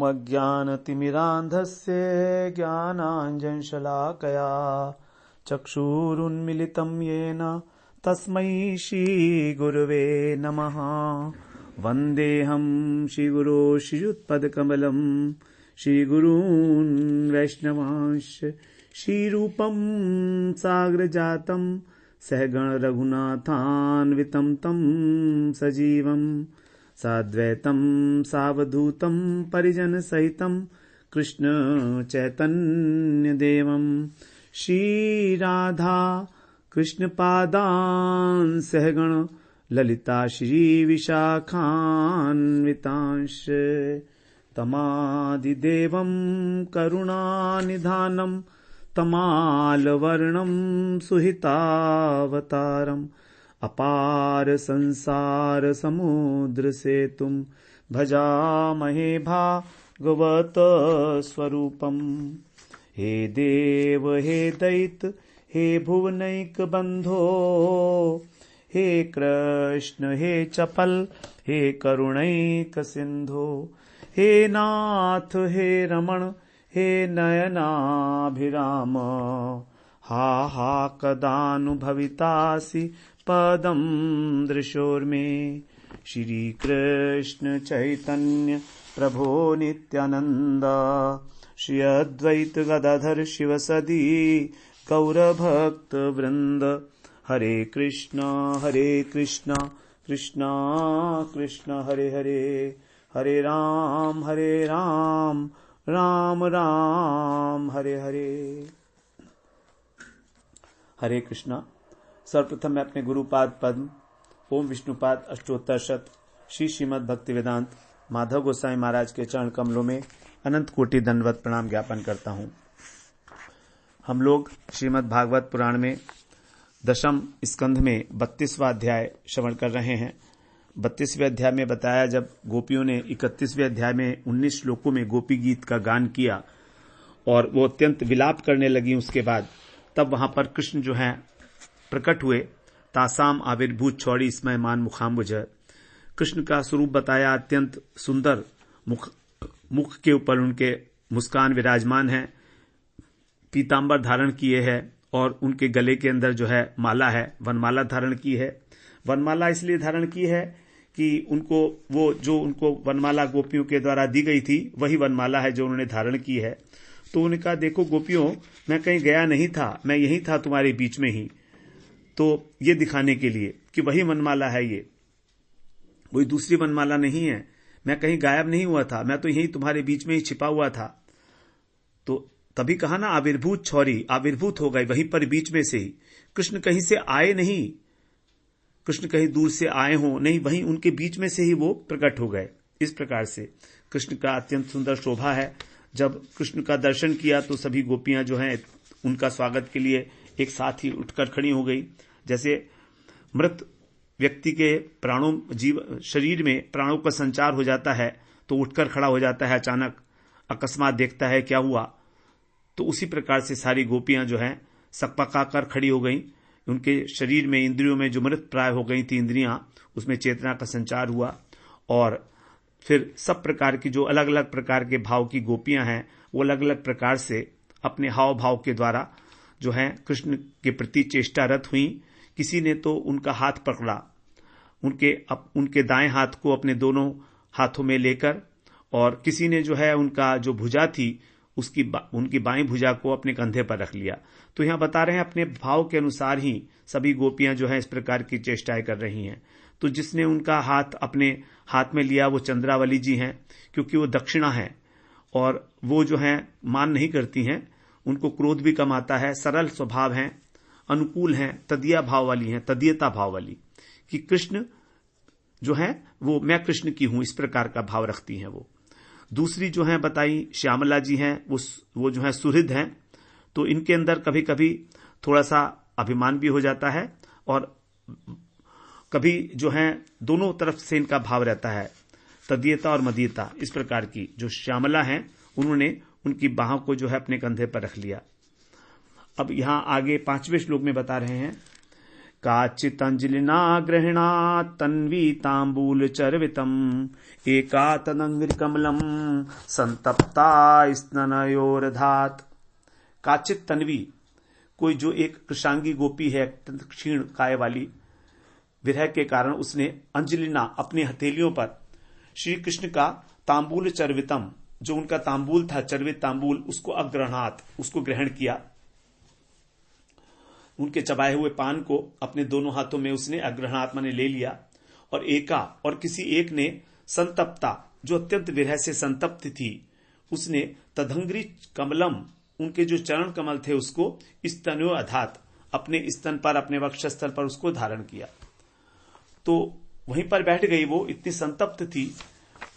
अज्ञानतिमिरान्धस्य ज्ञानाञ्जनशलाकया चक्षुरुन्मिलितं येन तस्मै श्रीगुरवे नमः। वन्देऽहं श्रीगुरो श्रीयुतपदकमलं श्रीगुरून् वैष्णवांश्च श्रीरूपं साग्रजातं सहगण रघुनाथान्वितं तं सजीवं साद्वैतं सावधूतं परिजनसहितं कृष्ण चैतन्यदेवं श्रीराधा कृष्णपादान् सहगण ललिता श्रीविशाखान्वितांश्च तमादिदेवं करुणानिधानं तमालवर्णं सुहितावतारम् अपार संसार समुद्र सेतुं भजामहे भागवत स्वरूपम्। हे देव हे दैत हे भुवनैक बंधो हे कृष्ण हे चपल हे करुणैक सिंधो हे नाथ हे रमण हे नयनाभिराम हा हा कदानुभवितासि पदं दृशोर्मे। श्री कृष्ण चैतन्य प्रभो नित्यानंद श्री अद्वैत गदाधर शिवसदी गौरभक्त वृंद। हरे कृष्णा कृष्णा कृष्णा हरे हरे, हरे राम राम राम हरे हरे। हरे कृष्णा। सर्वप्रथम मैं अपने गुरुपाद पद्म ओम विष्णुपाद अष्टोत्तर शत श्री श्रीमद् भक्ति वेदांत माधव गोसाई महाराज के चरण कमलों में अनंत कोटि दंडवत प्रणाम ज्ञापन करता हूं। हम लोग श्रीमद् भागवत पुराण में दशम स्कंध में 32वां अध्याय श्रवण कर रहे हैं। 32वें अध्याय में बताया जब गोपियों ने 31वें अध्याय में 19 श्लोकों में गोपी गीत का गान किया और वो अत्यंत विलाप करने लगी, उसके बाद तब वहां पर कृष्ण जो है प्रकट हुए। तासाम आविर्भूत छौड़ी स्मय मान मुखाम्बुज। कृष्ण का स्वरूप बताया, अत्यंत सुंदर मुख के ऊपर उनके मुस्कान विराजमान है, पीतांबर धारण किए है और उनके गले के अंदर जो है माला है, वनमाला धारण की है। वनमाला इसलिए धारण की है कि उनको वो जो उनको वनमाला गोपियों के द्वारा दी गई थी वही वनमाला है जो उन्होंने धारण की है। तो उन्होंने कहा, देखो गोपियों, मैं कहीं गया नहीं था, मैं यही था तुम्हारे बीच में ही। तो ये दिखाने के लिए कि वही वनमाला है, ये कोई दूसरी वनमाला नहीं है, मैं कहीं गायब नहीं हुआ था, मैं तो यही तुम्हारे बीच में ही छिपा हुआ था। तो तभी कहा ना, आविर्भूत छौरी, आविर्भूत हो गए वहीं पर बीच में से ही। कृष्ण कहीं से आए नहीं, कृष्ण कहीं दूर से आए हो नहीं, वहीं उनके बीच में से ही वो प्रकट हो गए। इस प्रकार से कृष्ण का अत्यंत सुंदर शोभा है। जब कृष्ण का दर्शन किया तो सभी गोपियां जो हैं उनका स्वागत के लिए एक साथ ही उठकर खड़ी हो गई। जैसे मृत व्यक्ति के शरीर में प्राणों का संचार हो जाता है तो उठकर खड़ा हो जाता है, अचानक अकस्मात देखता है क्या हुआ। तो उसी प्रकार से सारी गोपियां जो हैं सकपकाकर खड़ी हो गईं। उनके शरीर में, इंद्रियों में जो मृत प्राय हो गई थी इंद्रियां, उसमें चेतना का संचार हुआ और फिर सब प्रकार की जो अलग अलग प्रकार के भाव की गोपियां हैं वो अलग अलग प्रकार से अपने हाव भाव के द्वारा जो है कृष्ण के प्रति चेष्टारत हुई। किसी ने तो उनका हाथ पकड़ा, उनके दाएं हाथ को अपने दोनों हाथों में लेकर, और किसी ने जो है उनका जो भुजा थी उनकी बाईं भुजा को अपने कंधे पर रख लिया। तो यहां बता रहे हैं अपने भाव के अनुसार ही सभी गोपियां जो है इस प्रकार की चेष्टाएं कर रही हैं। तो जिसने उनका हाथ अपने हाथ में लिया वो चंद्रावली जी हैं, क्योंकि वो दक्षिणा है और वो जो है मान नहीं करती हैं, उनको क्रोध भी कम आता है, सरल स्वभाव हैं, अनुकूल हैं, तदीय भाव वाली हैं, तदीयता भाव वाली, कि कृष्ण जो है वो मैं कृष्ण की हूं, इस प्रकार का भाव रखती हैं वो। दूसरी जो है बताई श्यामला जी हैं, वो जो है सुहृद हैं। तो इनके अंदर कभी कभी थोड़ा सा अभिमान भी हो जाता है और कभी जो है दोनों तरफ से इनका भाव रहता है, तदीयता और मदीयता। इस प्रकार की जो श्यामला हैं उन्होंने उनकी बाहों को जो है अपने कंधे पर रख लिया। अब यहां आगे 5वें श्लोक में बता रहे हैं, काचितंजलिना गृह्णात् तन्वी तांबूल चर्वितम एका तदंग्रि कमलम संतप्ता स्तनयोरधात। काचित तन्वी, कोई जो एक कृशांगी गोपी है, क्षीण काय वाली, विरह के कारण उसने अंजलिना अपनी हथेलियों पर श्री कृष्ण का तांबूल चर्वितम, जो उनका तांबूल था, चर्वित तांबूल, उसको अग्रहणात, उसको ग्रहण किया। उनके चबाए हुए पान को अपने दोनों हाथों में उसने अग्रहणात माने ले लिया। और एका, और किसी एक ने संतप्ता, जो अत्यंत विरह से संतप्त थी, उसने तदंग्री कमलम, उनके जो चरण कमल थे, उसको स्तनो अधात, अपने स्तन पर, अपने वक्षस्थल पर उसको धारण किया। तो वहीं पर बैठ गई वो, इतनी संतप्त थी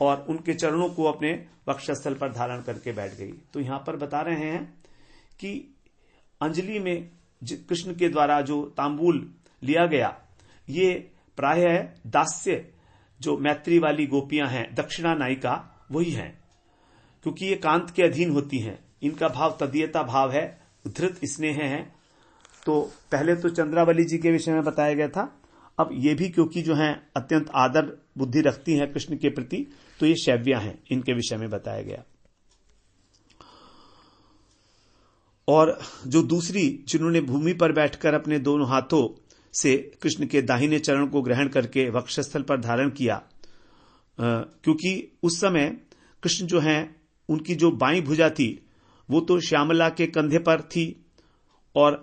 और उनके चरणों को अपने वक्षस्थल पर धारण करके बैठ गई। तो यहां पर बता रहे हैं कि अंजलि में कृष्ण के द्वारा जो तांबूल लिया गया, ये प्रायः दास्य, जो मैत्री वाली गोपियां हैं, दक्षिणा नायिका, वही हैं, क्योंकि ये कांत के अधीन होती हैं। इनका भाव तदीयता भाव है, धृत स्नेह है। तो पहले तो चंद्रावली जी के विषय में बताया गया था, अब ये भी क्योंकि जो हैं अत्यंत आदर बुद्धि रखती हैं कृष्ण के प्रति, तो ये शैव्या हैं, इनके विषय में बताया गया। और जो दूसरी, जिन्होंने भूमि पर बैठकर अपने दोनों हाथों से कृष्ण के दाहिने चरण को ग्रहण करके वक्षस्थल पर धारण किया, क्योंकि उस समय कृष्ण जो हैं, उनकी जो बाईं भुजा थी वो तो श्यामला के कंधे पर थी और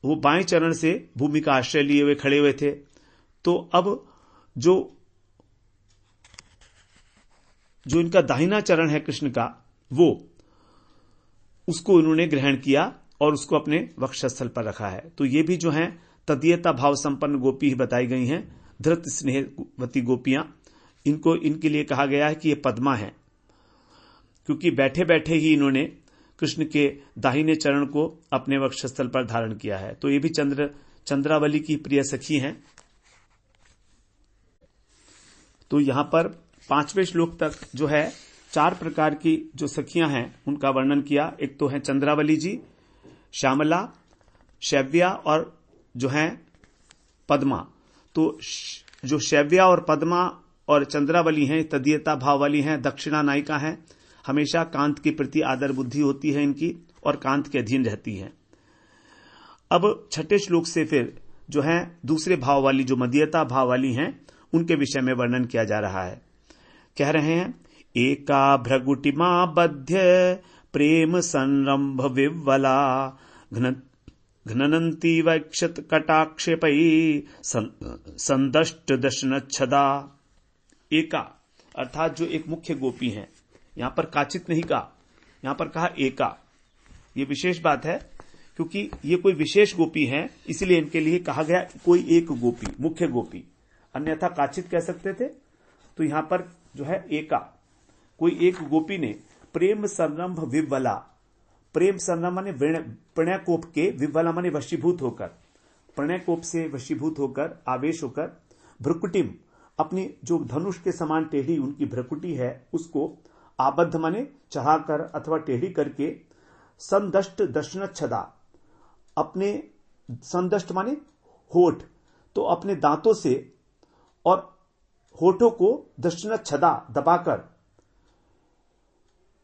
वो बाएं चरण से भूमि का आश्रय लिए हुए खड़े हुए थे। तो अब जो इनका दाहिना चरण है कृष्ण का, वो उसको उन्होंने ग्रहण किया और उसको अपने वक्षस्थल पर रखा है। तो ये भी जो हैं तदीयता भाव संपन्न गोपी ही बताई गई हैं, धृत स्नेहवती गोपियां। इनको, इनके लिए कहा गया है कि ये पद्मा है, क्योंकि बैठे बैठे ही इन्होंने कृष्ण के दाहिने चरण को अपने वक्षस्थल पर धारण किया है। तो ये भी चंद्रावली की प्रिय सखी हैं। तो यहां पर 5वें श्लोक तक जो है 4 प्रकार की जो सखियां हैं उनका वर्णन किया। एक तो है चंद्रावली जी, श्यामला, शैव्या और जो है पद्मा। तो जो शैव्या और पद्मा और चंद्रावली हैं, तदीयता भाव वाली हैं, दक्षिणा नायिका हैं, हमेशा कांत के प्रति आदर बुद्धि होती है इनकी और कांत के अधीन रहती हैं। अब 6ठे श्लोक से फिर जो है दूसरे भाव वाली, जो मदीयता भाव वाली हैं, उनके विषय में वर्णन किया जा रहा है। कह रहे हैं, एका भ्रगुटिमा बध्य प्रेम संरंभ विव्वला घ्ननंती वक्षत कटाक्षेपई संदष्ट दशनच्छदा। एका अर्थात जो एक मुख्य गोपी है, यहां पर काचित नहीं कहा, यहां पर कहा एका। ये विशेष बात है, क्योंकि ये कोई विशेष गोपी है, इसलिए इनके लिए कहा गया कोई एक गोपी, मुख्य गोपी, अन्यथा काचित कह सकते थे। तो यहां पर जो है एका, कोई एक गोपी ने प्रेम संरंभ विव्वला, प्रेम संरंभ माने प्रणय कोप के, विव्वला माने वशीभूत होकर, प्रणय कोप से वशीभूत होकर, आवेश होकर, भ्रुकुटिम, अपनी जो धनुष के समान टेढ़ी उनकी भ्रुकुटी है, उसको आबद्ध माने चढ़ाकर अथवा टेढ़ी करके, संदष्ट दशनच्छदा, अपने संदष्ट माने होठ, तो अपने दांतों से और होठों को दशनच्छदा दबाकर,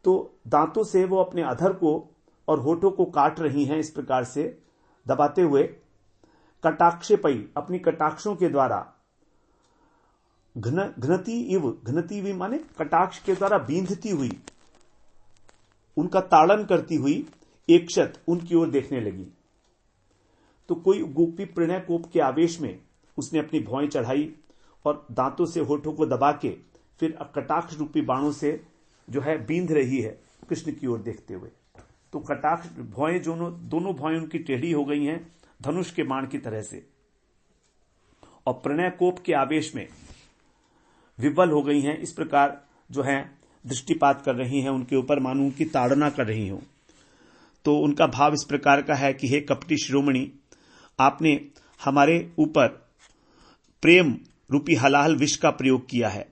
तो दांतों से वो अपने अधर को और होठों को काट रही हैं, इस प्रकार से दबाते हुए, कटाक्षेपई, अपनी कटाक्षों के द्वारा, घ्नती इव, घ्नती इव माने कटाक्ष के द्वारा बींधती हुई, उनका ताड़न करती हुई, एकशत उनकी ओर देखने लगी। तो कोई गोपी प्रणय कोप के आवेश में उसने अपनी भौएं चढ़ाई और दांतों से होठों को दबा के फिर कटाक्ष रूपी बाणों से जो है बींध रही है कृष्ण की ओर देखते हुए। तो कटाक्ष भौएं, दोनों भौएं उनकी टेढ़ी हो गई हैं धनुष के बाण की तरह से, और प्रणय कोप के आवेश में विवल हो गई हैं, इस प्रकार जो है दृष्टिपात कर रही हैं उनके ऊपर, मानो उनकी ताड़ना कर रही हूं। तो उनका भाव इस प्रकार का है कि हे कपटी शिरोमणि, आपने हमारे ऊपर प्रेम रूपी हलाहल विष का प्रयोग किया है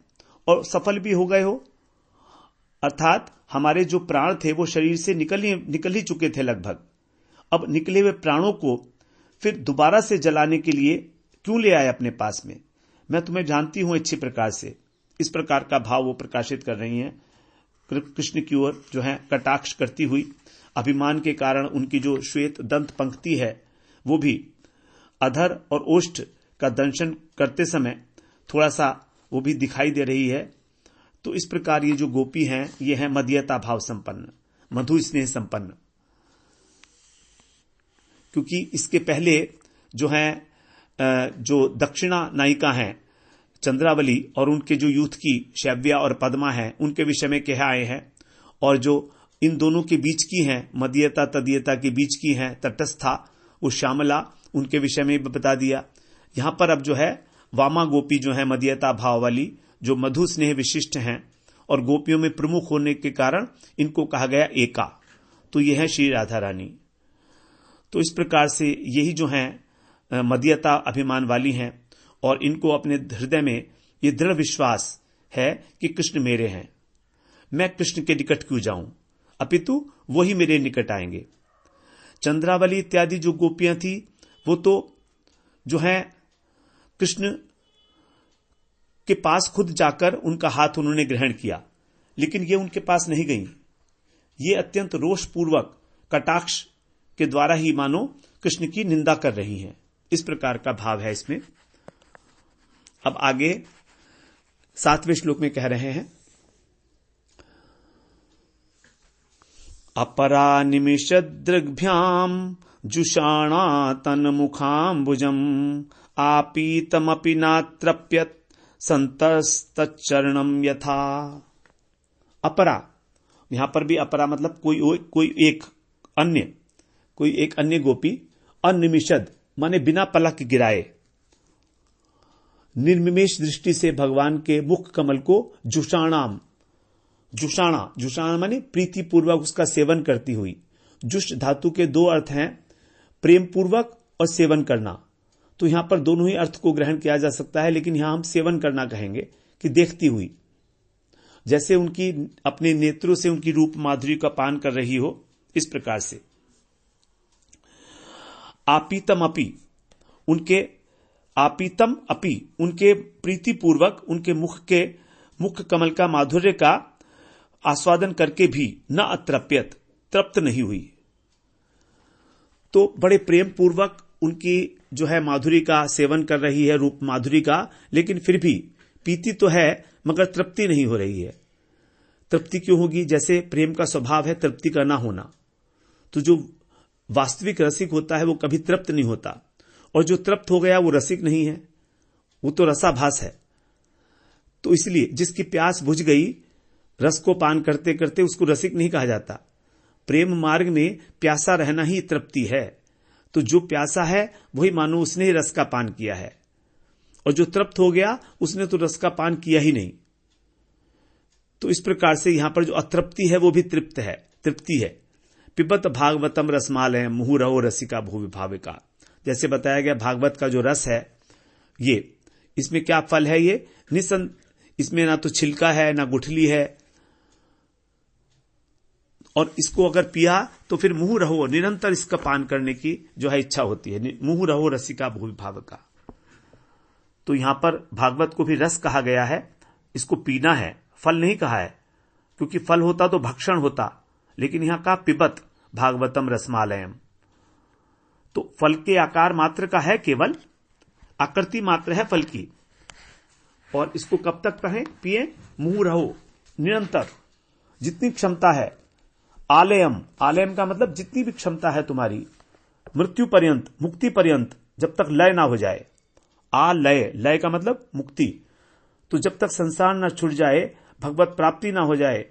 और सफल भी हो गए हो, अर्थात हमारे जो प्राण थे वो शरीर से निकल ही चुके थे लगभग। अब निकले हुए प्राणों को फिर दोबारा से जलाने के लिए क्यों ले आए अपने पास में, मैं तुम्हें जानती हूं अच्छी प्रकार से। इस प्रकार का भाव वो प्रकाशित कर रही हैं कृष्ण की ओर जो है कटाक्ष करती हुई। अभिमान के कारण उनकी जो श्वेत दंत पंक्ति है वो भी अधर और ओष्ठ का दंशन करते समय थोड़ा सा वो भी दिखाई दे रही है। तो इस प्रकार ये जो गोपी हैं ये है मदीयता भाव संपन्न, मधु स्नेह संपन्न। क्योंकि इसके पहले जो है जो दक्षिणा नायिका हैं चंद्रावली और उनके जो यूथ की शैव्या और पद्मा है उनके विषय में कह आए हैं, और जो इन दोनों के बीच की हैं मदीयता तदीयता के बीच की हैं तटस्था वो श्यामला, उनके विषय में बता दिया। यहां पर अब जो है वामा गोपी जो है मदीयता भाव वाली जो मधु स्नेह विशिष्ट हैं और गोपियों में प्रमुख होने के कारण इनको कहा गया एका, तो यह है श्री राधा रानी। तो इस प्रकार से यही जो है मदीयता अभिमान वाली हैं और इनको अपने हृदय में ये दृढ़ विश्वास है कि कृष्ण मेरे हैं, मैं कृष्ण के निकट क्यों जाऊं, अपितु वही मेरे निकट आएंगे। चंद्रावली इत्यादि जो गोपियां थी वो तो जो है कृष्ण के पास खुद जाकर उनका हाथ उन्होंने ग्रहण किया, लेकिन ये उनके पास नहीं गई। ये अत्यंत रोषपूर्वक कटाक्ष के द्वारा ही मानो कृष्ण की निंदा कर रही हैं। इस प्रकार का भाव है इसमें। अब आगे 7वें श्लोक में कह रहे हैं, अपरा निमिषदृग्भ्याम जुषाणा तन्मुखाम्बुजम आपीतमपि नात्रप्यत संतस्तच्चरणम यथा। अपरा, यहां पर भी अपरा मतलब कोई एक अन्य गोपी, अनिमिषद माने बिना पलक गिराए निर्निमेष दृष्टि से भगवान के मुख कमल को जुषाणा माने प्रीति पूर्वक उसका सेवन करती हुई। जुष धातु के 2 अर्थ हैं, प्रेम पूर्वक और सेवन करना। तो यहां पर दोनों ही अर्थ को ग्रहण किया जा सकता है, लेकिन यहां हम सेवन करना कहेंगे कि देखती हुई, जैसे उनकी अपने नेत्रों से उनकी रूप माधुरी का पान कर रही हो, इस प्रकार से। आपीतम अपी उनके प्रीति पूर्वक उनके मुख कमल का माधुर्य का आस्वादन करके भी न अतृप्यत, तृप्त नहीं हुई। तो बड़े प्रेम पूर्वक उनकी जो है माधुरी का सेवन कर रही है, रूप माधुरी का, लेकिन फिर भी पीती तो है मगर तृप्ति नहीं हो रही है। तृप्ति क्यों होगी? जैसे प्रेम का स्वभाव है तृप्ति का ना होना। तो जो वास्तविक रसिक होता है वो कभी तृप्त नहीं होता, और जो तृप्त हो गया वो रसिक नहीं है, वो तो रसाभास है। तो इसलिए जिसकी प्यास बुझ गई रस को पान करते करते उसको रसिक नहीं कहा जाता। प्रेम मार्ग में प्यासा रहना ही तृप्ति है। तो जो प्यासा है वही मानो उसने ही रस का पान किया है, और जो तृप्त हो गया उसने तो रस का पान किया ही नहीं। तो इस प्रकार से यहां पर जो अतृप्ति है वो भी तृप्ति है। पिबत भागवतम रसमालय मुहुरहो रसिका भूवि भाविका, जैसे बताया गया भागवत का जो रस है ये, इसमें क्या फल है? ये इसमें ना तो छिलका है ना गुठली है, और इसको अगर पिया तो फिर मुंह रहो, निरंतर इसका पान करने की जो है इच्छा होती है। मुंह रहो रसिका भूवि भाविका। तो यहां पर भागवत को भी रस कहा गया है, इसको पीना है, फल नहीं कहा है, क्योंकि फल होता तो भक्षण होता, लेकिन यहां कहा पिबत भागवतम रसमालयम। तो फल के आकार मात्र का है, केवल आकृति मात्र है फल की, और इसको कब तक कहें पिए? मुंह रहो, निरंतर जितनी क्षमता है। आलयम का मतलब जितनी भी क्षमता है तुम्हारी, मृत्यु पर्यंत, मुक्ति पर्यंत, जब तक लय ना हो जाए। लय का मतलब मुक्ति। तो जब तक संसार ना छूट जाए, भगवत प्राप्ति ना हो जाए,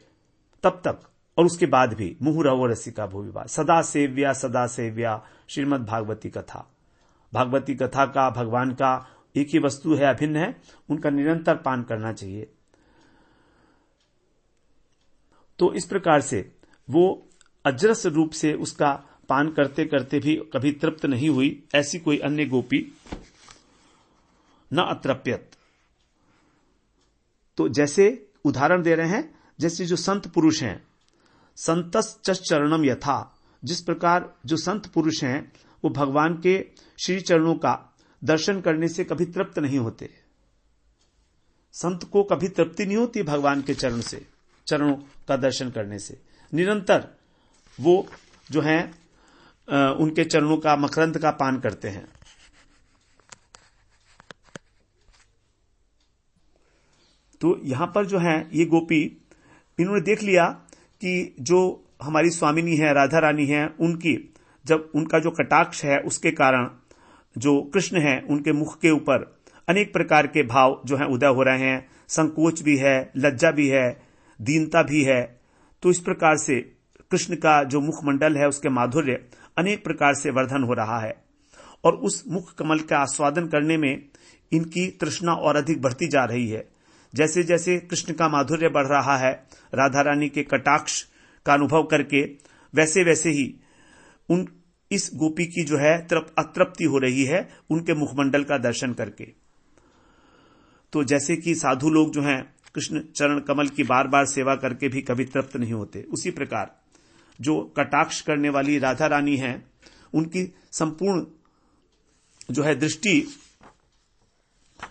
तब तक, और उसके बाद भी मुहुर रहो रसिका भूविभा। सदा सेव्या श्रीमद् भागवती कथा। भागवती कथा का, भगवान का एक ही वस्तु है, अभिन्न है, उनका निरंतर पान करना चाहिए। तो इस प्रकार से वो अजरस रूप से उसका पान करते करते भी कभी तृप्त नहीं हुई, ऐसी कोई अन्य गोपी न अतृप्यत। तो जैसे उदाहरण दे रहे हैं, जैसे जो संत पुरुष हैं, संतस चरणम यथा, जिस प्रकार जो संत पुरुष हैं वो भगवान के श्री चरणों का दर्शन करने से कभी तृप्त नहीं होते। संत को कभी तृप्ति नहीं होती भगवान के चरणों का दर्शन करने से। निरंतर वो जो है उनके चरणों का मकरंद का पान करते हैं। तो यहां पर जो है ये गोपी, इन्होंने देख लिया कि जो हमारी स्वामिनी है, राधा रानी है, उनकी जब उनका जो कटाक्ष है उसके कारण जो कृष्ण है उनके मुख के ऊपर अनेक प्रकार के भाव जो हैं उदय हो रहे हैं। संकोच भी है, लज्जा भी है, दीनता भी है। तो इस प्रकार से कृष्ण का जो मुखमंडल है उसके माधुर्य अनेक प्रकार से वर्धन हो रहा है और उस मुख कमल का आस्वादन करने में इनकी तृष्णा और अधिक बढ़ती जा रही है। जैसे जैसे कृष्ण का माधुर्य बढ़ रहा है, राधा रानी के कटाक्ष का अनुभव करके, वैसे वैसे ही इस गोपी की जो है अतृप्ति हो रही है उनके मुखमंडल का दर्शन करके। तो जैसे कि साधु लोग जो हैं कृष्ण चरण कमल की बार बार सेवा करके भी कभी तृप्त नहीं होते, उसी प्रकार जो कटाक्ष करने वाली राधा रानी हैं उनकी संपूर्ण जो है दृष्टि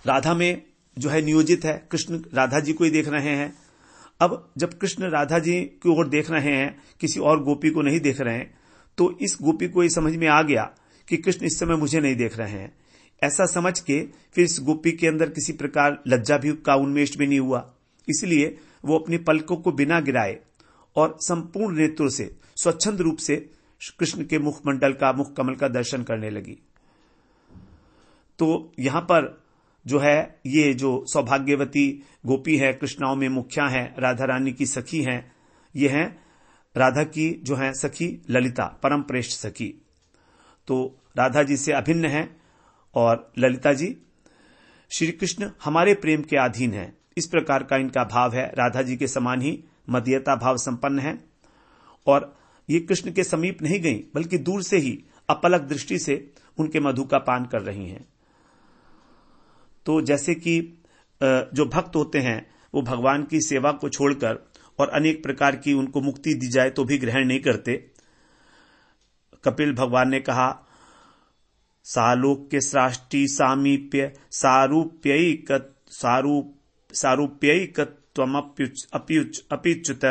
राधा में जो है नियोजित है। कृष्ण राधा जी को ही देख रहे हैं। अब जब कृष्ण राधा जी की ओर देख रहे हैं, किसी और गोपी को नहीं देख रहे हैं, तो इस गोपी को ये समझ में आ गया कि कृष्ण इस समय मुझे नहीं देख रहे हैं। ऐसा समझ के फिर इस गोपी के अंदर किसी प्रकार लज्जा भी का उन्मेष भी नहीं हुआ। इसलिए वो अपनी पलकों को बिना गिराए और संपूर्ण नेत्रों से स्वच्छंद रूप से कृष्ण के मुखमंडल का, मुख कमल का दर्शन करने लगी। तो यहां पर जो है ये जो सौभाग्यवती गोपी है, कृष्णाओं में मुख्या है, राधा रानी की सखी हैं, ये हैं राधा की जो है सखी ललिता, परम प्रेष्ठ सखी। तो राधा जी से अभिन्न है और ललिता जी श्री कृष्ण हमारे प्रेम के अधीन है, इस प्रकार का इनका भाव है। राधा जी के समान ही मदीयता भाव संपन्न है और ये कृष्ण के समीप नहीं गई बल्कि दूर से ही अपलक दृष्टि से उनके मधु का पान कर रही हैं। तो जैसे कि जो भक्त होते हैं वो भगवान की सेवा को छोड़कर और अनेक प्रकार की उनको मुक्ति दी जाए तो भी ग्रहण नहीं करते। कपिल भगवान ने कहा, सालोक्य सृष्टि सामीप्य सारूप्यैकत्वमप्युच्युत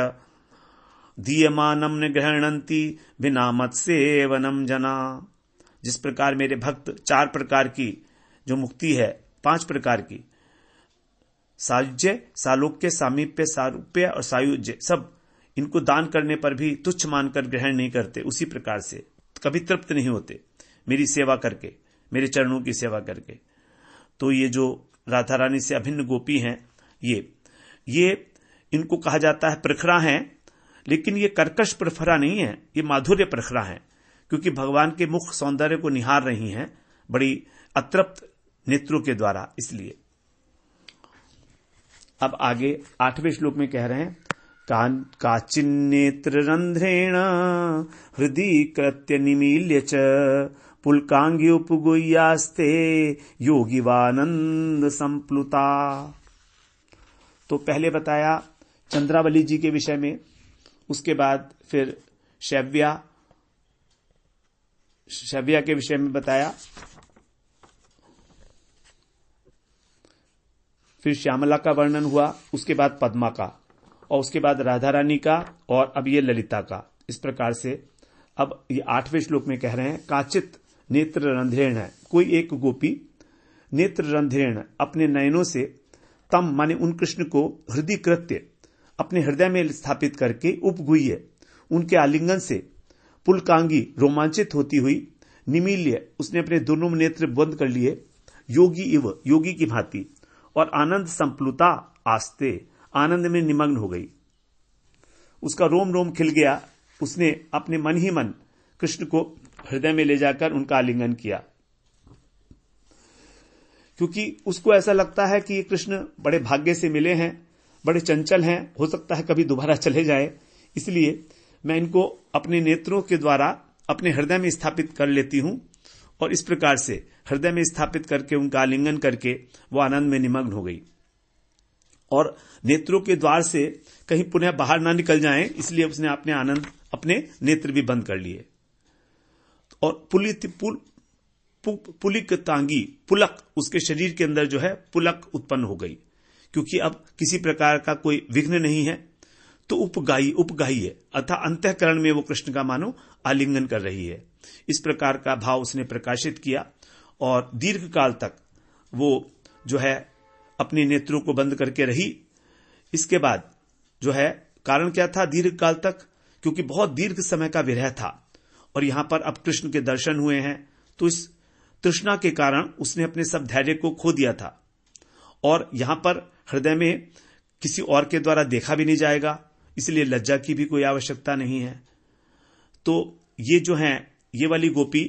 दीयमानम न गृह्णन्ति बिना मत सेवनम जना। जिस प्रकार मेरे भक्त 4 प्रकार की जो मुक्ति है, 5 प्रकार की, सायुज्य, सालोक्य, सामीप्य, सारूप्य और सायुज्य, सब इनको दान करने पर भी तुच्छ मानकर ग्रहण नहीं करते, उसी प्रकार से कभी तृप्त नहीं होते मेरी सेवा करके, मेरे चरणों की सेवा करके। तो ये जो राधा रानी से अभिन्न गोपी हैं, ये इनको कहा जाता है प्रखरा हैं, लेकिन ये कर्कश प्रखरा नहीं है, ये माधुर्य प्रखरा हैं, क्योंकि भगवान के मुख सौंदर्य को निहार रही हैं बड़ी अतृप्त नेत्रों के द्वारा। इसलिए अब आगे 8वें श्लोक में कह रहे हैं, काचिन्नेत्र रंध्रेण हृदि कृत्य निमील्य च पुलकांगी उपगुह्यास्ते योगिवानंद संप्लुता। तो पहले बताया चंद्रावली जी के विषय में, उसके बाद फिर शैव्या के विषय में बताया, फिर श्यामला का वर्णन हुआ, उसके बाद पद्मा का, और उसके बाद राधा रानी का, और अब ये ललिता का। इस प्रकार से अब ये 8वें श्लोक में कह रहे हैं, काचित नेत्र रंध्रेण है, कोई एक गोपी नेत्र रंध्रेण अपने नयनों से तम माने उन कृष्ण को हृदय कृत्य अपने हृदय में स्थापित करके उपगुह्य उनके आलिंगन से पुलकांगी रोमांचित होती हुई निमील्य उसने अपने दोनों नेत्र बंद कर लिए योगी इव योगी की भांति और आनंद संप्लुता आस्ते आनंद में निमग्न हो गई। उसका रोम रोम खिल गया। उसने अपने मन ही मन कृष्ण को हृदय में ले जाकर उनका आलिंगन किया, क्योंकि उसको ऐसा लगता है कि ये कृष्ण बड़े भाग्य से मिले हैं, बड़े चंचल हैं, हो सकता है कभी दोबारा चले जाए, इसलिए मैं इनको अपने नेत्रों के द्वारा अपने हृदय में स्थापित कर लेती हूं। और इस प्रकार से हृदय में स्थापित करके उनका आलिंगन करके वो आनंद में निमग्न हो गई और नेत्रों के द्वार से कहीं पुनः बाहर ना निकल जाएं, इसलिए उसने अपने नेत्र भी बंद कर लिए। और पुलिकतांगी, पुलक, उसके शरीर के अंदर जो है पुलक उत्पन्न हो गई, क्योंकि अब किसी प्रकार का कोई विघ्न नहीं है। तो उपगाई है, अर्थात अंतःकरण में वो कृष्ण का मानो आलिंगन कर रही है। इस प्रकार का भाव उसने प्रकाशित किया और दीर्घ काल तक वो जो है अपने नेत्रों को बंद करके रही। इसके बाद जो है कारण क्या था दीर्घ काल तक, क्योंकि बहुत दीर्घ समय का विरह था और यहां पर अब कृष्ण के दर्शन हुए हैं, तो इस तृष्णा के कारण उसने अपने सब धैर्य को खो दिया था। और यहां पर हृदय में किसी और के द्वारा देखा भी नहीं जाएगा, इसलिए लज्जा की भी कोई आवश्यकता नहीं है। तो ये जो है ये वाली गोपी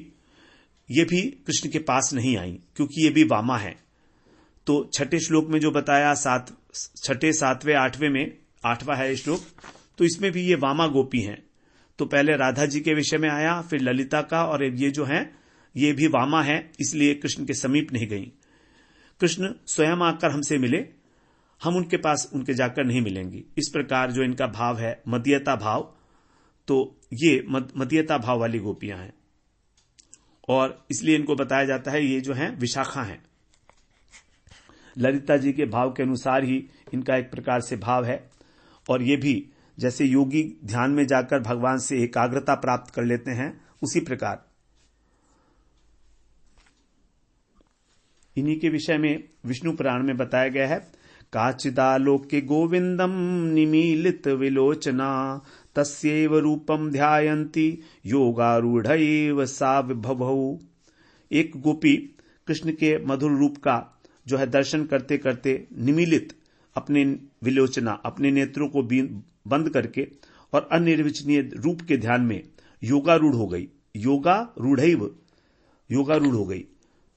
ये भी कृष्ण के पास नहीं आई, क्योंकि ये भी वामा है। तो छठे श्लोक में जो बताया, छठे, सातवें, आठवें में, आठवां है श्लोक, तो इसमें भी ये वामा गोपी हैं। तो पहले राधा जी के विषय में आया, फिर ललिता का, और ये जो है ये भी वामा है, इसलिए कृष्ण के समीप नहीं गई। कृष्ण स्वयं आकर हमसे मिले, हम उनके पास उनके जाकर नहीं मिलेंगी। इस प्रकार जो इनका भाव है मदीयता भाव, तो ये मदीयता भाव वाली गोपियां हैं और इसलिए इनको बताया जाता है ये जो है विशाखा हैं। ललिता जी के भाव के अनुसार ही इनका एक प्रकार से भाव है। और ये भी जैसे योगी ध्यान में जाकर भगवान से एकाग्रता प्राप्त कर लेते हैं, उसी प्रकार इन्हीं के विषय में विष्णु पुराण में बताया गया है। काचिदालोके गोविंदम निमीलित विलोचना तस्यैव रूपम ध्यायन्ति योगारूढ़ैव सा विभवौ। एक गोपी कृष्ण के मधुर रूप का जो है दर्शन करते करते निमीलित अपने विलोचना, अपने नेत्रों को बंद करके और अनिर्वचनीय रूप के ध्यान में योगारूढ़ हो गई। योगारूढ़ हो गई।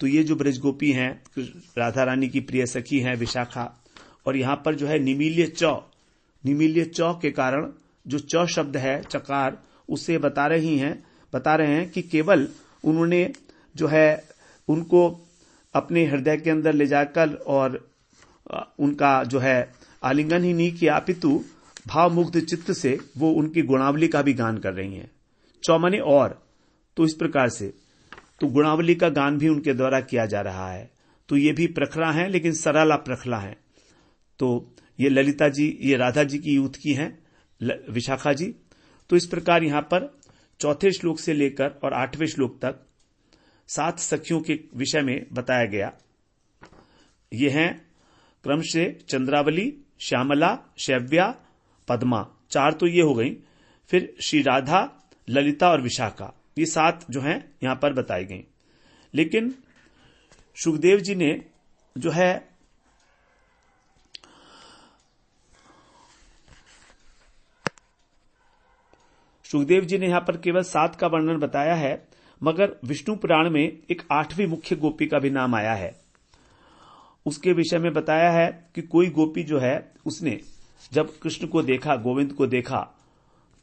तो ये जो ब्रज गोपी हैं, राधा रानी की प्रिय सखी हैं विशाखा। और यहां पर जो है निमील्य चौ के कारण जो चौ शब्द है चकार, उससे बता रहे हैं कि केवल उन्होंने जो है उनको अपने हृदय के अंदर ले जाकर और उनका जो है आलिंगन ही नहीं किया, अपितु भावमुग्ध चित्त से वो उनकी गुणावली का भी गान कर रही हैं। चौ माने और, तो इस प्रकार से तो गुणावली का गान भी उनके द्वारा किया जा रहा है। तो ये भी प्रखरा हैं, लेकिन सरला प्रखला हैं। तो ये ललिता जी, ये राधा जी की यूथ की हैं विशाखा जी। तो इस प्रकार यहां पर चौथे श्लोक से लेकर और 8वें श्लोक तक 7 सखियों के विषय में बताया गया। ये हैं क्रम से चंद्रावली, श्यामला, शैव्या, पद्मा, 4 तो ये हो गई। फिर श्री राधा, ललिता और विशाखा, ये 7 जो हैं यहां पर बताई गई। लेकिन सुखदेव जी ने जो है यहां पर केवल 7 का वर्णन बताया है, मगर विष्णु पुराण में एक 8वीं मुख्य गोपी का भी नाम आया है। उसके विषय में बताया है कि कोई गोपी जो है उसने जब कृष्ण को देखा, गोविंद को देखा,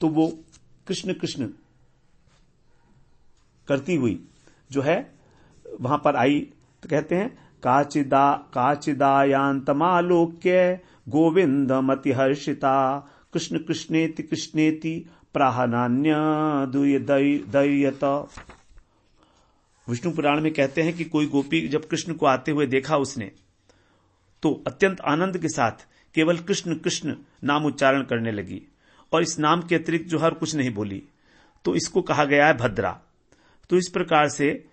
तो वो कृष्ण कृष्ण करती हुई जो है वहां पर आई। तो कहते हैं काचिदायांतमालोक्य गोविंदमति हर्षिता कृष्ण कृष्णेति कृष्णेति प्राहनान्य दयत। विष्णु पुराण में कहते हैं कि कोई गोपी जब कृष्ण को आते हुए देखा उसने, तो अत्यंत आनंद के साथ केवल कृष्ण कृष्ण नाम उच्चारण करने लगी और इस नाम के अतिरिक्त जो हर कुछ नहीं बोली। तो इसको कहा गया है भद्रा। तो इस प्रकार से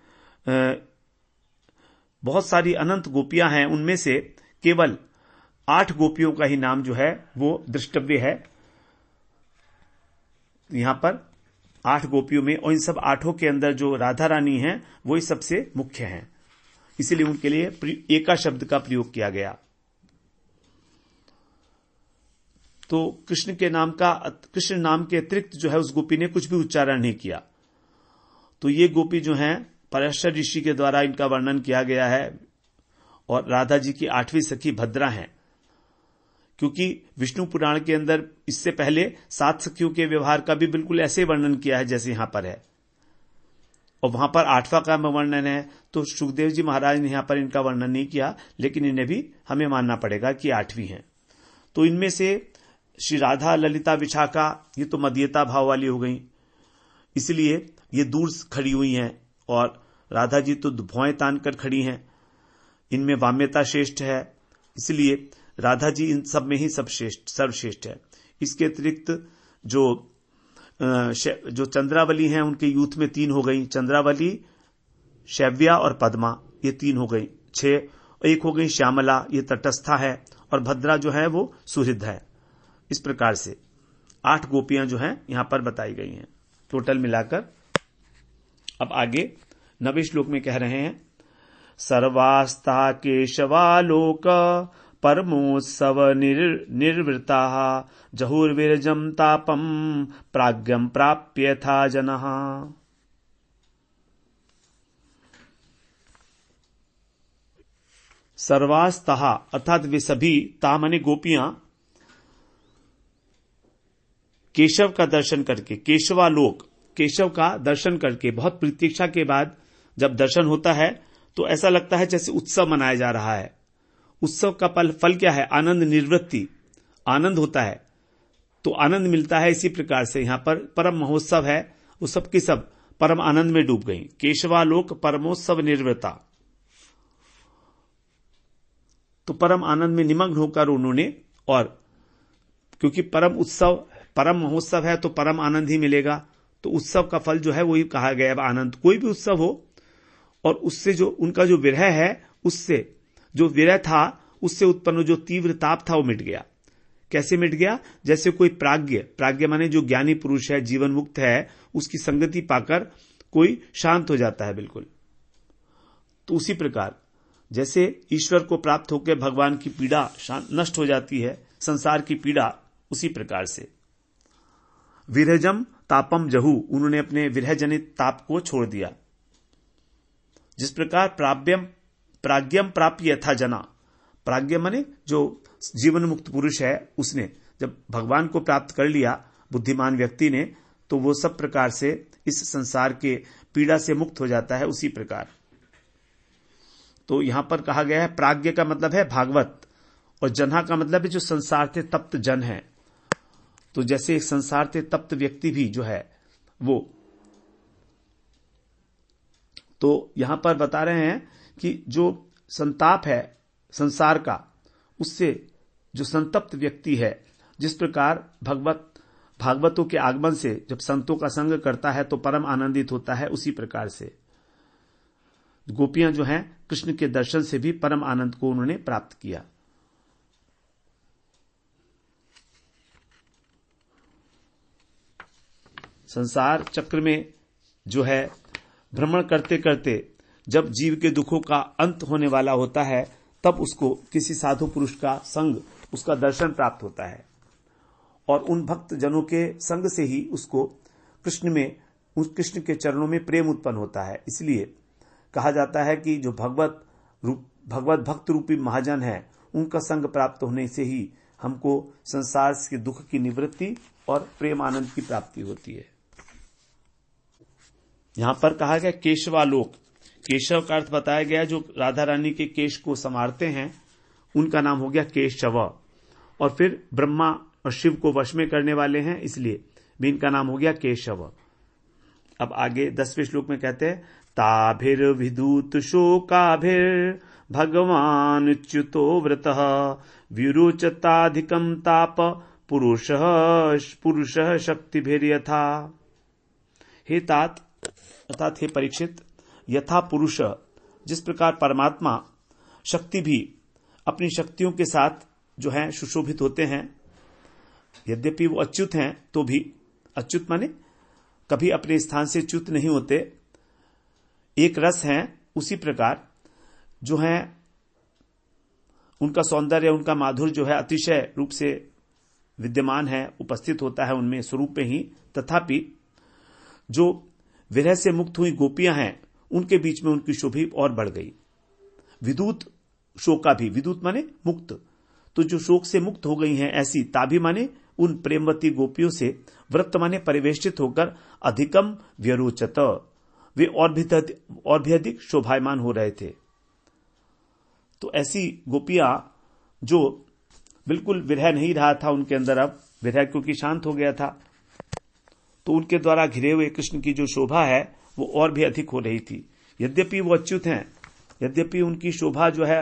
बहुत सारी अनंत गोपियां हैं, उनमें से केवल 8 गोपियों का ही नाम जो है वो दृष्टव्य है यहां पर 8 गोपियों में। और इन सब 8 के अंदर जो राधा रानी हैं वो ही सबसे मुख्य हैं, इसीलिए उनके लिए एका शब्द का प्रयोग किया गया। तो कृष्ण नाम के अतिरिक्त जो है उस गोपी ने कुछ भी उच्चारण नहीं किया। तो ये गोपी जो हैं पराशर ऋषि के द्वारा इनका वर्णन किया गया है और राधा जी की 8वीं सखी भद्रा हैं, क्योंकि विष्णु पुराण के अंदर इससे पहले 7 सखियों के व्यवहार का भी बिल्कुल ऐसे वर्णन किया है जैसे यहां पर है, और वहां पर 8वां का वर्णन है। तो सुखदेव जी महाराज ने यहां पर इनका वर्णन नहीं किया, लेकिन इन्हें भी हमें मानना पड़ेगा कि 8वीं हैं। तो इनमें से श्री राधा, ललिता, विशाखा ये तो मदीयता भाव वाली हो गई, इसलिए ये दूर खड़ी हुई हैं और राधा जी तो भौएं तान कर खड़ी हैं, इनमें वाम्यता श्रेष्ठ है, इसलिए राधा जी इन सब में ही सर्वश्रेष्ठ है। इसके अतिरिक्त जो चंद्रावली हैं उनके यूथ में 3 हो गई, चंद्रावली, शैव्या और पद्मा, ये 3 हो गई। 6 एक हो गई श्यामला, ये तटस्था है, और भद्रा जो है वो सुहृद है। इस प्रकार से 8 गोपियां जो हैं यहां पर बताई गई हैं टोटल मिलाकर। अब आगे 9वें श्लोक में कह रहे हैं, सर्वास्ता केशवालोक परमोत्सव निर्वृता जहुर्विरजम तापम प्राज्ञम प्राप्य था जनः। सर्वास्तः अर्थात वे सभी, ता माने गोपियां, केशव का दर्शन करके, केशवालोक, केशव का दर्शन करके बहुत प्रतीक्षा के बाद जब दर्शन होता है तो ऐसा लगता है जैसे उत्सव मनाया जा रहा है। उत्सव का फल क्या है? आनंद निवृत्ति, आनंद होता है तो आनंद मिलता है। इसी प्रकार से यहां पर परम महोत्सव है, वो सब की सब परम आनंद में डूब गई। केशवालोक परमोत्सव निर्वृता, तो परम आनंद में निमग्न होकर उन्होंने, और क्योंकि परम उत्सव, परम महोत्सव है तो परम आनंद ही मिलेगा, तो उत्सव का फल जो है वही कहा गया है आनंद। कोई भी उत्सव हो और उससे जो उनका जो विरह है, उससे जो विरह था उससे उत्पन्न जो तीव्र ताप था वो मिट गया। कैसे मिट गया? जैसे कोई प्राज्ञ माने जो ज्ञानी पुरुष है, जीवन मुक्त है, उसकी संगति पाकर कोई शांत हो जाता है बिल्कुल। तो उसी प्रकार जैसे ईश्वर को प्राप्त होकर भगवान की पीड़ा नष्ट हो जाती है, संसार की पीड़ा, उसी प्रकार से विरहजम तापम जहू, उन्होंने अपने विरह जनित ताप को छोड़ दिया। जिस प्रकार प्राज्ञम प्राप्य यथा जना, प्राज्ञ माने जो जीवन मुक्त पुरुष है, उसने जब भगवान को प्राप्त कर लिया, बुद्धिमान व्यक्ति ने, तो वो सब प्रकार से इस संसार के पीड़ा से मुक्त हो जाता है। उसी प्रकार तो यहां पर कहा गया है, प्राज्ञ का मतलब है भागवत, और जन्हा का मतलब है जो संसार से तप्त जन है। तो जैसे एक संसार से तप्त व्यक्ति भी जो है वो, तो यहां पर बता रहे हैं कि जो संताप है संसार का, उससे जो संतप्त व्यक्ति है, जिस प्रकार भागवतों के आगमन से जब संतों का संग करता है तो परम आनंदित होता है, उसी प्रकार से गोपियां जो हैं कृष्ण के दर्शन से भी परम आनंद को उन्होंने प्राप्त किया। संसार चक्र में जो है भ्रमण करते करते जब जीव के दुखों का अंत होने वाला होता है, तब उसको किसी साधु पुरुष का संग, उसका दर्शन प्राप्त होता है, और उन भक्त जनों के संग से ही उसको कृष्ण के चरणों में प्रेम उत्पन्न होता है। इसलिए कहा जाता है कि जो भगवत भक्त रूपी महाजन है, उनका संग प्राप्त होने से ही हमको संसार के दुख की निवृत्ति और प्रेम आनंद की प्राप्ति होती है। यहां पर कहा गया केशवालोक, केशव का अर्थ बताया गया जो राधा रानी के केश को संवारते हैं, उनका नाम हो गया केशव, और फिर ब्रह्मा और शिव को वश में करने वाले हैं, इसलिए भी इनका नाम हो गया केशव। अब आगे 10वें श्लोक में कहते हैं, ताभिर विदूत शोकाभिर भगवान च्युतो व्रतः विरोचताधिकम ताप पुरुषः शक्तिभिर्यथा। हे तात, अर्थात हे परीक्षित, यथा पुरुष, जिस प्रकार परमात्मा शक्ति भी अपनी शक्तियों के साथ जो है सुशोभित होते हैं, यद्यपि वो अच्युत हैं तो भी, अच्युत माने कभी अपने स्थान से च्युत नहीं होते, एक रस हैं, उसी प्रकार जो है उनका सौंदर्य, उनका माधुर्य जो है अतिशय रूप से विद्यमान है, उपस्थित होता है उनमें स्वरूप में ही। तथापि जो विरह से मुक्त हुई गोपियां हैं, उनके बीच में उनकी शोभा और बढ़ गई। विदूत शोका भी, विदूत माने मुक्त, तो जो शोक से मुक्त हो गई हैं ऐसी, ताभी माने उन प्रेमवती गोपियों से, व्रत माने परिवेष्टित होकर, अधिकम व्यरोचत, वे और भी अधिक शोभायमान हो रहे थे। तो ऐसी गोपियां जो बिल्कुल विरह नहीं रहा था उनके अंदर, अब विरह क्योंकि शांत हो गया था, तो उनके द्वारा घिरे हुए कृष्ण की जो शोभा है वो और भी अधिक हो रही थी, यद्यपि वो अच्युत हैं, यद्यपि उनकी शोभा जो है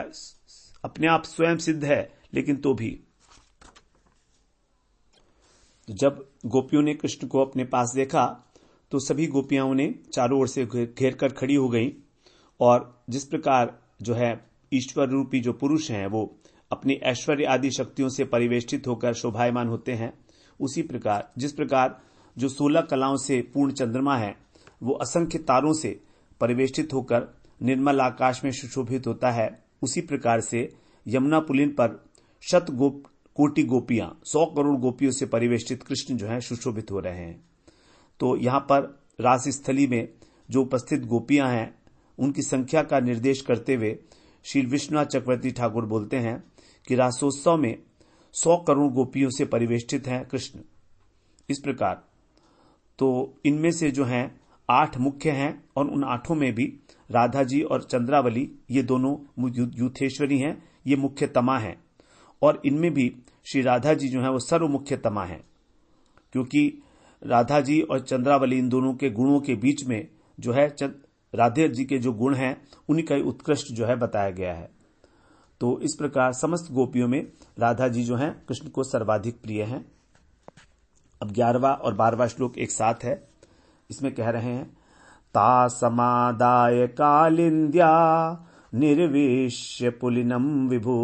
अपने आप स्वयं सिद्ध है, लेकिन तो भी जब गोपियों ने कृष्ण को अपने पास देखा तो सभी गोपियां उन्हें चारों ओर से घेर कर खड़ी हो गईं। और जिस प्रकार जो है ईश्वर रूपी जो पुरुष हैं वो अपनी ऐश्वर्य आदि शक्तियों से परिवेष्टित होकर शोभायमान होते हैं, उसी प्रकार जिस प्रकार जो 16 कलाओं से पूर्ण चंद्रमा है वो असंख्य तारों से परिवेष्टित होकर निर्मल आकाश में सुशोभित होता है, उसी प्रकार से यमुना पुलिन पर कोटि गोपियां 100 करोड़ गोपियों से परिवेष्टित कृष्ण जो है सुशोभित हो रहे हैं। तो यहां पर रास स्थली में जो उपस्थित गोपियां हैं उनकी संख्या का निर्देश करते हुए श्री विश्वनाथ चक्रवर्ती ठाकुर बोलते हैं कि रासोत्सव में 100 करोड़ गोपियों से परिवेष्टित हैं कृष्ण। इस प्रकार तो इनमें से जो हैं 8 मुख्य हैं और उन 8 में भी राधा जी और चंद्रावली ये दोनों यूथेश्वरी हैं, ये मुख्य तमा हैं। और इनमें भी श्री राधा जी जो है वो सर्व मुख्य तमा है, क्योंकि राधा जी और चंद्रावली इन दोनों के गुणों के बीच में जो है राधे जी के जो गुण हैं उन्हीं का उत्कृष्ट जो है बताया गया है। तो इस प्रकार समस्त गोपियों में राधा जी जो हैं कृष्ण को सर्वाधिक प्रिय हैं। अब 11वां और 12वां श्लोक एक साथ है, इसमें कह रहे हैं ता समादाय कालिंद्या निर्वेश्य पुलिनम विभु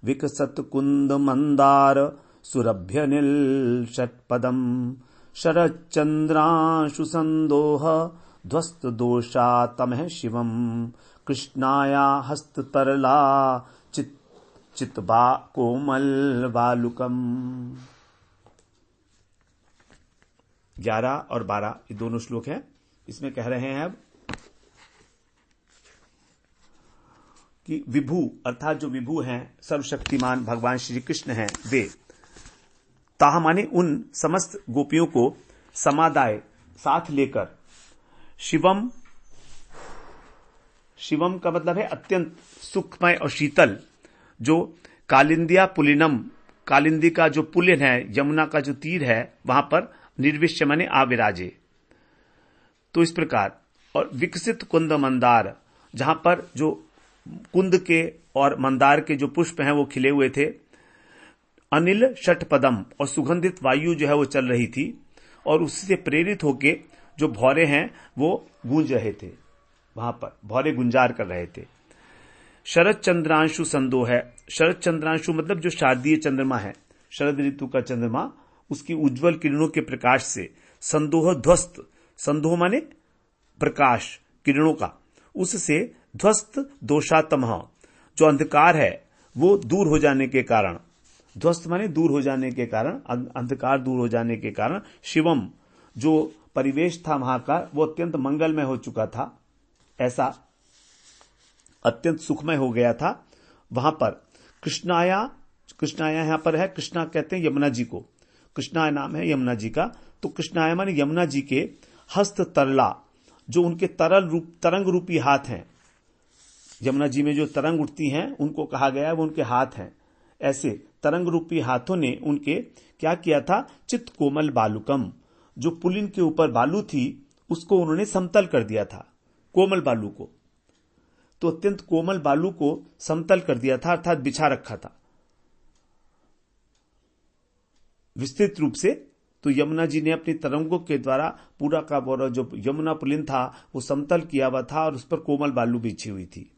विकसत कुंद मंदार सुरभ्य नील षटपदम शरच्चंद्रांशु संदोह ध्वस्त दोषा तमः शिवम कृष्णाया हस्त तरला चितबा कोमल बालुकम। 11 और 12 ये दोनों श्लोक हैं। इसमें कह रहे हैं अब कि विभु अर्थात जो विभु हैं सर्वशक्तिमान भगवान श्री कृष्ण हैं, वे ताह माने उन समस्त गोपियों को समादाय साथ लेकर शिवम, शिवम का मतलब है अत्यंत सुखमय और शीतल, जो कालिंदिया पुलिनम, कालिंदी का जो पुलिन है, यमुना का जो तीर है, वहां पर निर्विश्य माने आविराजे। तो इस प्रकार और विकसित कुंद मंदार, जहां पर जो कुंद के और मंदार के जो पुष्प हैं वो खिले हुए थे, अनिल षटपदम और सुगंधित वायु जो है वो चल रही थी, और उससे प्रेरित होके जो भौरे हैं वो गूंज रहे थे, वहां पर भौरे गुंजार कर रहे थे। शरद चंद्रांशु संदोह है, शरद चंद्रांशु मतलब जो शारदीय चंद्रमा है, शरद ऋतु का चंद्रमा, उसकी उज्जवल किरणों के प्रकाश से संदोह ध्वस्त, संदोह माने प्रकाश किरणों का, उससे ध्वस्त दोषातमः जो अंधकार है वो दूर हो जाने के कारण, ध्वस्त माने दूर हो जाने के कारण, अंधकार दूर हो जाने के कारण शिवम जो परिवेश था वहां का वो अत्यंत मंगलमय हो चुका था, ऐसा अत्यंत सुखमय हो गया था। वहां पर कृष्णाया, कृष्णाया यहां पर है, कृष्णा कहते हैं यमुना जी को, कृष्णाया नाम है यमुना जी का। तो कृष्णाया माने यमुना जी के हस्त तरला, जो उनके तरल रूप तरंग रूपी हाथ हैं, यमुना जी में जो तरंग उठती हैं उनको कहा गया है वो उनके हाथ हैं। ऐसे तरंग रूपी हाथों ने उनके क्या किया था, चित कोमल बालुकम, जो पुलिन के ऊपर बालू थी उसको उन्होंने समतल कर दिया था, कोमल बालू को, तो अत्यंत कोमल बालू को समतल कर दिया था, अर्थात बिछा रखा था विस्तृत रूप से। तो यमुना जी ने अपनी तरंगों के द्वारा पूरा का पूरा जो यमुना पुलिन था वो समतल किया हुआ था और उस पर कोमल बालू बिछी हुई थी।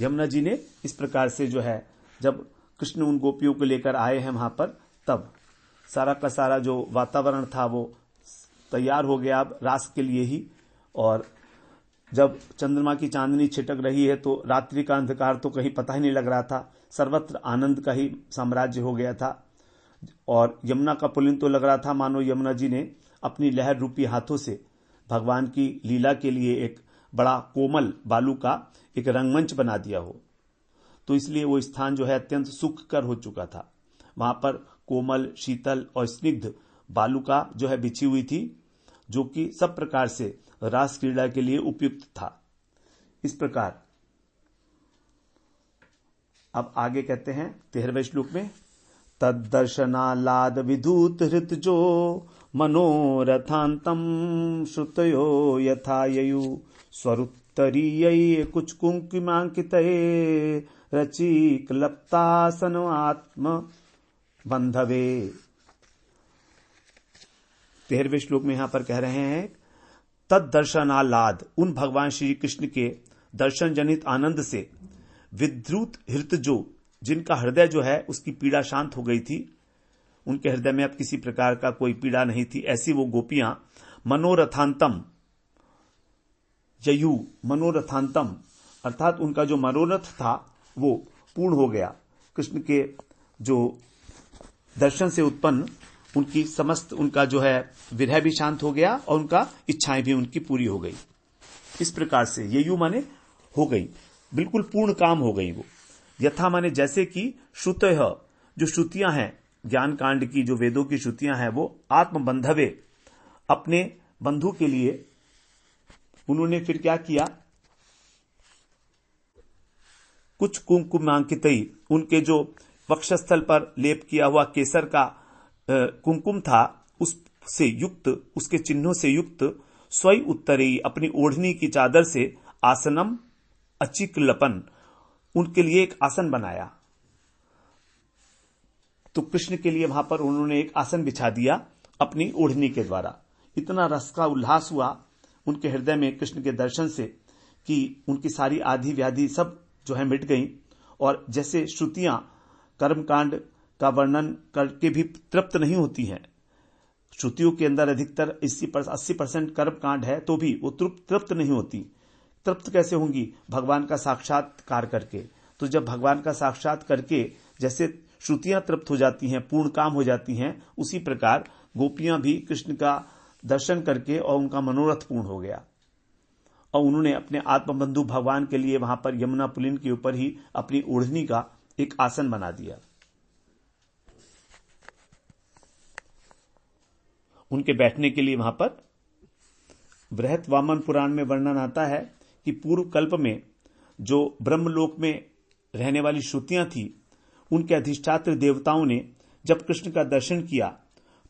यमुना जी ने इस प्रकार से जो है, जब कृष्ण उन गोपियों को लेकर आए हैं वहां पर, तब सारा का सारा जो वातावरण था वो तैयार हो गया अब रास के लिए ही। और जब चंद्रमा की चांदनी छिटक रही है तो रात्रि का अंधकार तो कहीं पता ही नहीं लग रहा था, सर्वत्र आनंद का ही साम्राज्य हो गया था। और यमुना का पुलिन तो लग रहा था मानो यमुना जी ने अपनी लहर रूपी हाथों से भगवान की लीला के लिए एक बड़ा कोमल बालू का एक रंगमंच बना दिया हो। तो इसलिए वो स्थान जो है अत्यंत सुखकर हो चुका था, वहां पर कोमल शीतल और स्निग्ध बालू का जो है बिछी हुई थी, जो कि सब प्रकार से रास क्रीड़ा के लिए उपयुक्त था। इस प्रकार अब आगे कहते हैं 13वें श्लोक में, तद्दर्शनालाद विधूत हृत जो मनोरथान्तं श्रुतयो यथा ययु स्वरुत्तरीयै कुचकुंकुमांकितये रचिक्लप्तासन आत्म बंधवे। 13वें श्लोक में यहां पर कह रहे हैं, तद दर्शनालाद, उन भगवान श्री कृष्ण के दर्शन जनित आनंद से विद्रुत हृत, जो जिनका हृदय जो है उसकी पीड़ा शांत हो गई थी, उनके हृदय में अब किसी प्रकार का कोई पीड़ा नहीं थी, ऐसी वो गोपियां मनोरथांतम जयु, मनोरथांतम अर्थात उनका जो मनोरथ था वो पूर्ण हो गया। कृष्ण के जो दर्शन से उत्पन्न उनकी समस्त, उनका जो है विरह भी शांत हो गया और उनका इच्छाएं भी उनकी पूरी हो गई। इस प्रकार से ययु माने हो गई, बिल्कुल पूर्ण काम हो गई वो। यथा माने जैसे कि श्रुतयः, जो श्रुतियां हैं ज्ञान कांड की, जो वेदों की श्रुतियां हैं, वो आत्मबंधवे, अपने बंधु के लिए उन्होंने फिर क्या किया, कुछ कुंकुमांकितई, उनके जो वक्षस्थल पर लेप किया हुआ केसर का कुंकुम था, उससे युक्त, उसके चिन्हों से युक्त स्वयं उत्तरी, अपनी ओढ़नी की चादर से आसनम अचिक्लपन, उनके लिए एक आसन बनाया। तो कृष्ण के लिए वहां पर उन्होंने एक आसन बिछा दिया अपनी ओढ़नी के द्वारा। इतना रस का उल्लास हुआ उनके हृदय में कृष्ण के दर्शन से कि उनकी सारी आधि व्याधि सब जो है मिट गई। और जैसे श्रुतियां कर्मकांड का वर्णन करके भी तृप्त नहीं होती हैं, श्रुतियों के अंदर अधिकतर 80% कर्मकांड है, तो भी वो तृप्त नहीं होती। तृप्त कैसे होंगी? भगवान का साक्षात्कार करके। तो जब भगवान का साक्षात करके जैसे श्रुतियां तृप्त हो जाती हैं, पूर्ण काम हो जाती हैं, उसी प्रकार गोपियां भी कृष्ण का दर्शन करके और उनका मनोरथ पूर्ण हो गया। और उन्होंने अपने आत्मबंधु भगवान के लिए वहां पर यमुना पुलिन के ऊपर ही अपनी ओढ़नी का एक आसन बना दिया। उनके बैठने के लिए वहां पर बृहत वामन पुराण में वर्णन आता है कि पूर्व कल्प में जो ब्रह्मलोक में रहने वाली श्रुतियां थी, उनके अधिष्ठात्र देवताओं ने जब कृष्ण का दर्शन किया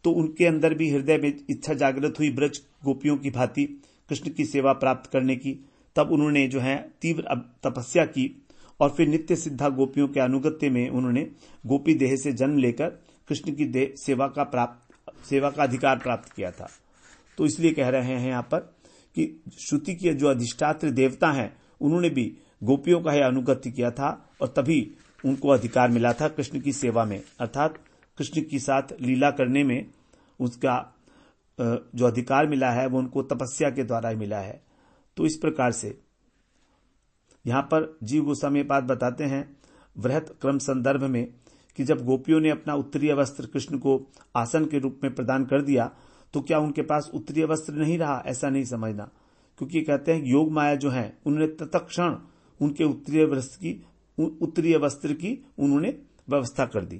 तो उनके अंदर भी हृदय में इच्छा जागृत हुई ब्रज गोपियों की भांति कृष्ण की सेवा प्राप्त करने की। तब उन्होंने जो है तीव्र तपस्या की और फिर नित्य सिद्धा गोपियों के अनुगत्य में उन्होंने गोपी देह से जन्म लेकर कृष्ण की सेवा का अधिकार प्राप्त किया था। तो इसलिए कह रहे हैं यहां पर कि श्रुति के जो अधिष्ठात्र देवता हैं, उन्होंने भी गोपियों का ही अनुगत्य किया था और तभी उनको अधिकार मिला था कृष्ण की सेवा में, अर्थात कृष्ण के साथ लीला करने में उसका जो अधिकार मिला है वो उनको तपस्या के द्वारा ही मिला है। तो इस प्रकार से यहां पर जीव गोस्वामी बात बताते हैं वृहत क्रम संदर्भ में कि जब गोपियों ने अपना उत्तरीय वस्त्र कृष्ण को आसन के रूप में प्रदान कर दिया तो क्या उनके पास उत्तरीय वस्त्र नहीं रहा? ऐसा नहीं समझना, क्योंकि कहते हैं योग माया जो है उन्होंने तत्क्षण उनके उत्तरीय वस्त्र की उन्होंने व्यवस्था कर दी,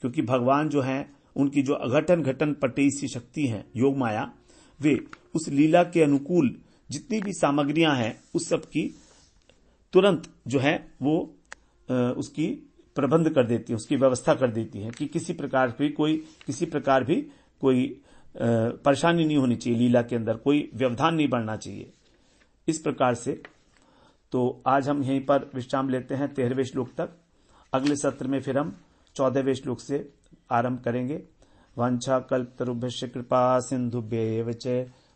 क्योंकि भगवान जो है उनकी जो अघटन घटन पटी सी शक्ति है योग माया, वे उस लीला के अनुकूल जितनी भी सामग्रियां हैं उस सब की तुरंत जो है वो उसकी प्रबंध कर देती है, उसकी व्यवस्था कर देती है कि किसी प्रकार भी कोई परेशानी नहीं होनी चाहिए, लीला के अंदर कोई व्यवधान नहीं बढ़ना चाहिए। इस प्रकार से तो आज हम यहीं पर विश्राम लेते हैं 13वें श्लोक तक। अगले सत्र में फिर हम 14वें श्लोक से आरंभ करेंगे। वांछा कल्पतरुभ्यश्च कृपा सिंधुभ्येव च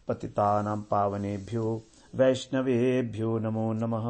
पतितानां पावनेभ्यो वैष्णवेभ्यो नमो नमः।